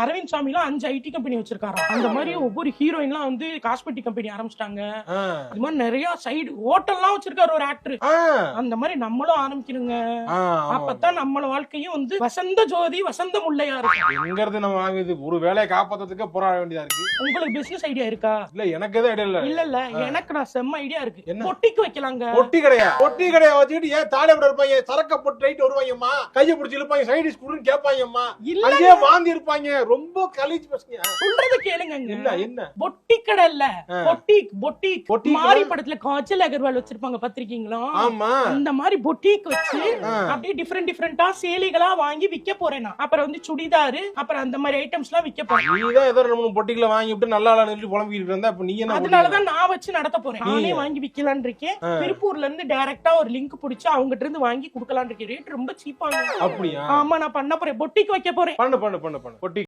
அரவிந்த் சாமிலாம் 5 IT company வச்சிருக்காராம். அந்த மாதிரி ஒவ்வொரு ஹீரோயின்லாம் வந்து காஸ்மெட்டிக் கம்பெனி ஆரம்பிச்சிட்டாங்க. இது மாதிரி நிறைய சைடு ஹோட்டல்லாம் வச்சிருக்காரு ஒரு ஆக்டர். அந்த மாதிரி நம்மளும் ஆரம்பிக்கணுங்க. அப்பதான் நம்ம வாழ்க்கையும் வந்து வசந்த ஜோதி வசந்த முல்லையா இருக்கும். எங்கிறது நம்ம வாங்குது ஒரு வேலையை காப்பாத்துறதுக்கு போராட வேண்டியதா இருக்கு. உங்களுக்கு பிசினஸ் ஐடியா இருக்கா? இல்ல எனக்கு எதுவும் ஐடியா இல்ல. இல்ல எனக்கு நான் செம்ம ஐடியா இருக்கு. பொட்டிக்கு வைக்கலாங்க. பொட்டி கடையா வச்சுக்கிட்டு ஏன் தாலி அப்படி இருப்பாங்க, சரக்க போட்டு ரைட் வருவாங்கம்மா, கையை பிடிச்சி இழுப்பாங்க, சைடிஸ் குடுன்னு கேட்பாங்கம்மா, அங்கேயே வாந்தி இருப்பாங்க. ரொம்ப கலீஜ் பசங்க. சொல்றத கேளுங்க. என்ன பொட்டி கடை இல்ல, பொட்டிக் மாரி படத்துல காஜல் அகர்வால் வச்சிருப்பாங்க பாத்திருக்கீங்களா? ஆமா. அந்த மாதிரி பொட்டிக் வச்சு அப்படியே டிஃபரெண்டா சேலிகளா வாங்கி விக்க போறேன் நான். அப்புறம் வந்து சுடிதாரு, அப்புறம் அந்த மாதிரி ஐட்டம்ஸ் எல்லாம் விக்க போறேன். நீதான் ஏதோ 2-3 பொட்டிகளை வாங்கி விட்டு நல்லா புலம்பிட்டு இருந்தா இப்ப நீ என்ன? அதனாலதான் நான் வச்சு நடத்த போறேன். நானே வாங்கி விக்கலான் இருக்கேன். திருப்பூர்ல இருந்து டைரக்டா ஒரு லிங்க் புடிச்சு அவங்ககிட்ட இருந்து வாங்கி குடுக்கலான் இருக்கேன். ரேட் ரொம்ப சீப்பாங்க. அப்படியா? ஆமா, நான் பண்ண போறேன். பொட்டிக்கு வைக்க போறேன். பண்ணு பொட்டி